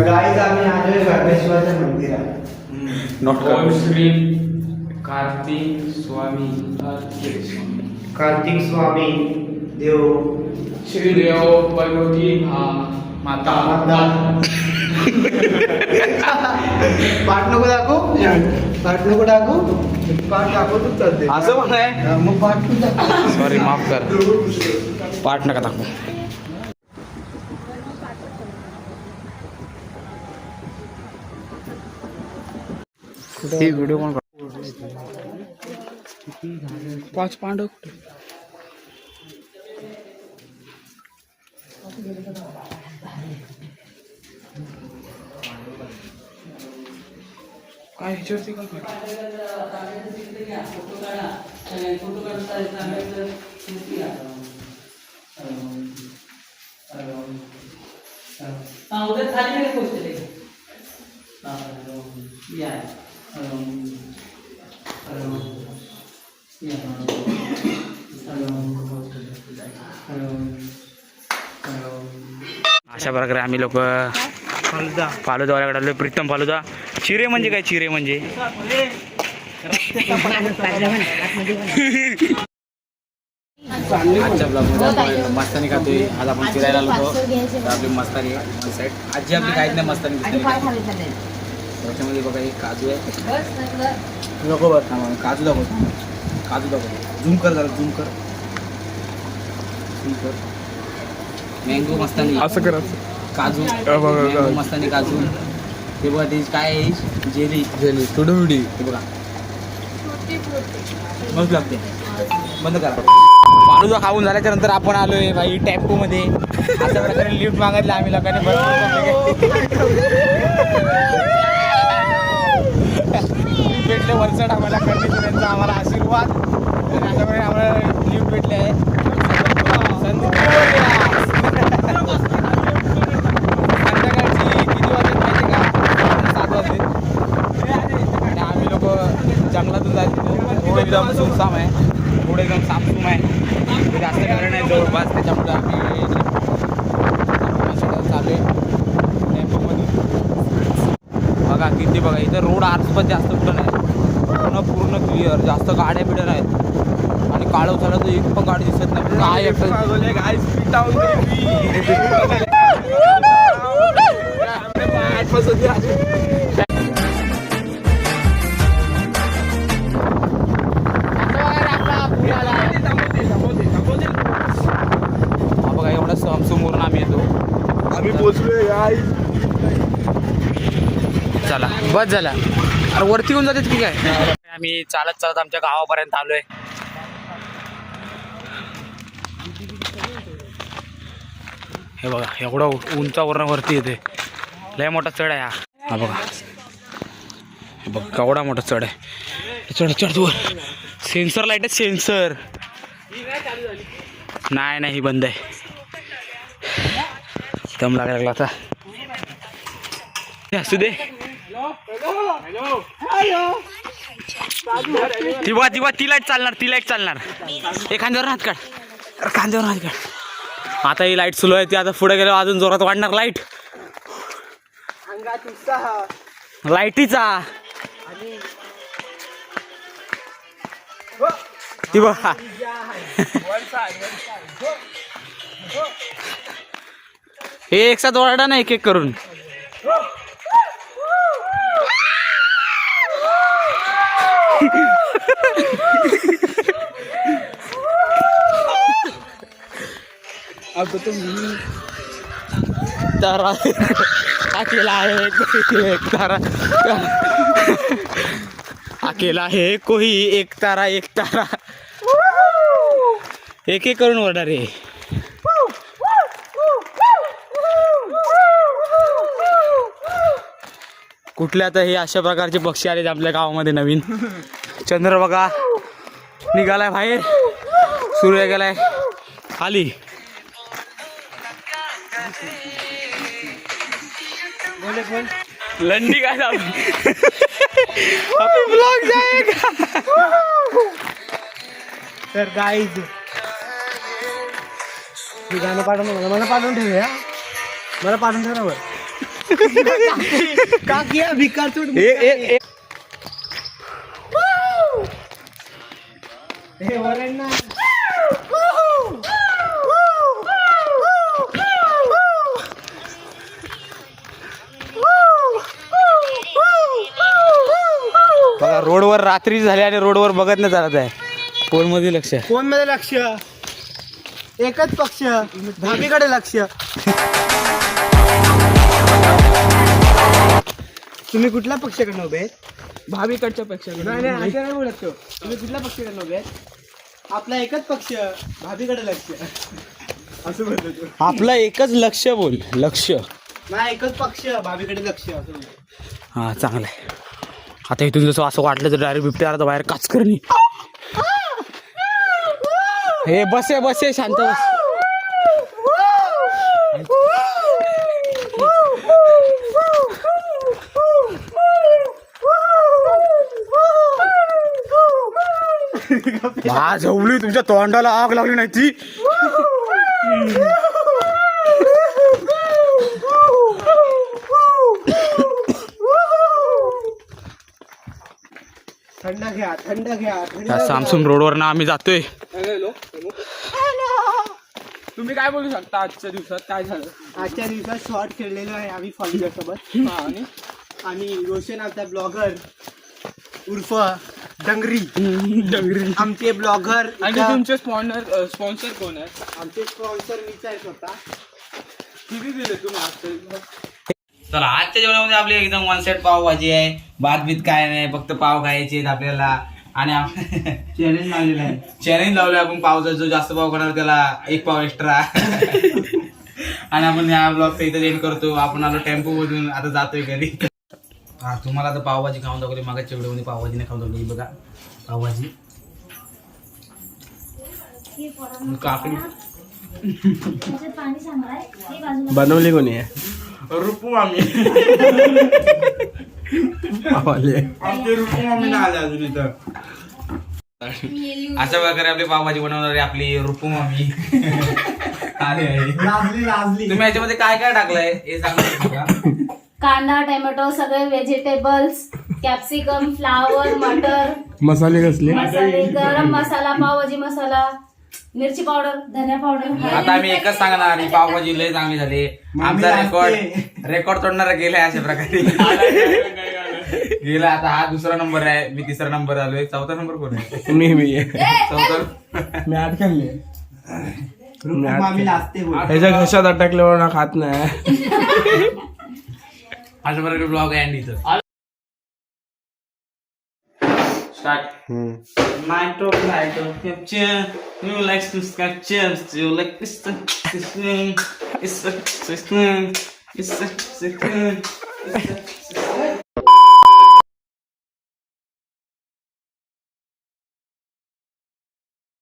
Guys आम्ही आलोय गणेश्वराच्या मंदिरात. ओम श्री कार्तिक स्वामी कार्तिक स्वामी देव श्री देव पार्वती माता पाठ नको दाखव, पाठ नको दाखव, पाठ दाखवतो चालते. असं म्हणाय मग पाठ तू दाखव. सॉरी माफ कर, पाठ नका दाखवू. ही व्हिडिओ कोण पाच पांडव काय ह्याच्यावरती काय उधर थाली में कुछ चलेगा अशा प्रकारे आम्ही लोक फालुदावाल्याकडे आलो. प्रीतम फालुदा. चिरे म्हणजे काय? चिरे म्हणजे आजच्या ब्लॉगमध्ये मस्तानी खातोय. आज आपण फिरायला आलो होतो, तर आपली मस्तानी साईड आजी आपली काहीच नाही मस्तानी त्याच्यामध्ये बघा एक काजू आहे. नको बघ काजू दाखवतो, काजू दाखवतो. झूम कर जरा, झूम कर, झूम कर. मँगो मस्तानी असं कर, काजू मँगो मस्तानी काजू. हे बघा ते काय आहे, जेली जेली तुडुडी. हे बघा मस्त लागते. बंद करा. फालुदा खाऊन झाल्याच्या नंतर आपण आलोय भाई टेम्पो मध्ये. अशा प्रकारे लिफ्ट मागितलं आम्ही लोकांनी. भेटले वरचढ आम्हाला करण्याचा आम्हाला आशीर्वाद. आणि अशा प्रकारे आम्हाला लिफ्ट भेटले आहे. संध्याकाळची किती वाजले माहिती का? 7 वाजले. आणि आम्ही लोक जंगलातून जायचं. रोड एकदम सुमसाम आहे, रोड एकदम सामसूम आहे. जास्त कारण आहे जवळपास, त्याच्यामुळे आम्ही चालू आहे टेम्पोमधून. बघा किती, बघा इथं रोड आजूबाजू जास्त कुठं नाही, पूर्ण क्लिअर. जास्त गाड्या बिड्या नाहीत. आणि काळव झालं तर एक पण गाडी दिसत नाही. काय बघा एवढं समोरून आम्ही येतो. आम्ही पोहोचलोय गाईज. चला बस झाला. अरे वरती येऊन जाते की काय? आम्ही चालत चालत आमच्या गावापर्यंत आलोय. हे बघा एवढं उंचावरून वरती येते. लय मोठा चढ आहे हा बघा. हे बघ केवढा मोठा चढ आहे. चढ चढ वर. सेन्सर लाईट आहे, सेन्सर. नाही नाही ही बंद आहे. दम लागायला लागला आता. असू दे. ती लाईट चालणार, ती लाईट चालणार. खांद्यावर हात काढ, खांद्यावर हात काढ. आता ही लाईट सुरू आहे, ती आता पुढे गेल्यावर अजून जोरात वाढणार लाईट. लाईटीचा ती बघा. हे एक साथ वाढा ना, एक एक करून. अब तो तारा अकेला है एक तारा, अकेला है कोई एक तारा, एक तारा. एक एक करून ओरडा रे. कुठले आता हे अशा प्रकारचे पक्षी आले आपल्या गावामध्ये नवीन. चंद्र बघा निघालाय बाहेर, सूर्य गेलाय खाली. लंडी काय ब्लॉग जाएगा. तर गाईज हे गाणं पाठवून मला पाठवून ठेवूया मला पाठवून ठेव ना वर काकी हा भिकार चोट हे वरण ना बघा रोडवर रात्री झाली आणि रोडवर बघत नाही चालत आहे फोन मध्ये लक्ष कोण मध्ये लक्ष एकच पक्ष भाभीकडे लक्ष तुम्ही कुठल्या पक्षाकडनं उभे आहेत भाभीकडच्या पेक्षा नाही नाही असं नाही बोलत तो तुम्ही कुठल्या पक्षाकडनं उभे आहेत आपला एकच पक्ष भाभीकडे लक्ष असं बोलतो तो आपलं एकच लक्ष बोल लक्ष नाही एकच पक्ष भाभीकडे लक्ष असं बोलतो हा चांगलं आहे आता इथून जसं असं वाटलं तर डायरेक्ट बिबट्या आला तर बाहेर काच करणी हे बस शांत बस झवली तुमच्या तोंडाला आग लागली नाही ती थंड घ्या सामसून रोडवर ना आम्ही जातोय तुम्ही काय बोलू शकता आजच्या दिवसात काय झालं आजच्या दिवसात शॉर्ट खेळलेलो आहे आम्ही फॉलोअर सोबत आणि रोशन आपला ब्लॉगर उर्फ डंगरी आमचे ब्लॉगर आणि तुमचे स्पॉन्सर कोण आहे आमचे स्पॉन्सर मीच आहे स्वतः किती दिले तुम्ही चला आजच्या जेवणामध्ये आपली एकदम वन सेट पावभाजी आहे भात बीत काय नाही फक्त पाव खायचे आहेत आपल्याला आणि चॅलेंज लावलेला आहे चॅलेंज लावलं आपण पावचा जो जास्त पाव खाणार त्याला एक पाव एक्स्ट्रा आणि आपण या ब्लॉगचा इथं एंड करतो आपण आलो टेम्पो मधून आता जातोय घरी हा तुम्हाला तर पावभाजी खाऊन दाखवली मागाच्या व्हिडिओमध्ये पावभाजी नाही खाऊन दाखवली बघा पावभाजी काकडी बनवली कोणी आहे रुपू आम्ही आमचे रुपू आम्ही नाही आले अजून इथं अशा प्रकारे आपली पावभाजी बनवणारी आपली रुपू मामी आले लाजली तुम्ही याच्यामध्ये काय काय टाकलंय हे सांगा कांदा टोमॅटो सगळे व्हेजिटेबल्स कॅप्सिकम फ्लावर मटर मसाले कसले मसाले गरम मसाला पावभाजी मसाला मिरची पावडर धनिया पावडर आता आम्ही एकच सांगणार ही पावभाजी लय चांगली झाली आमचा रेकॉर्ड तोडणारा गेलाय अशा प्रकारे गेला आता हा दुसरा नंबर आहे मी तिसरा नंबर आलोय चौथा नंबर कोण आहे मी चौथा मी आठ खाल्ले ह्याच्या घशात अटकल्यावर ना खात नाही अशा प्रकारे ब्लॉग आहे इथं Start. Night of capture. You like to capture. You like this thing. It's a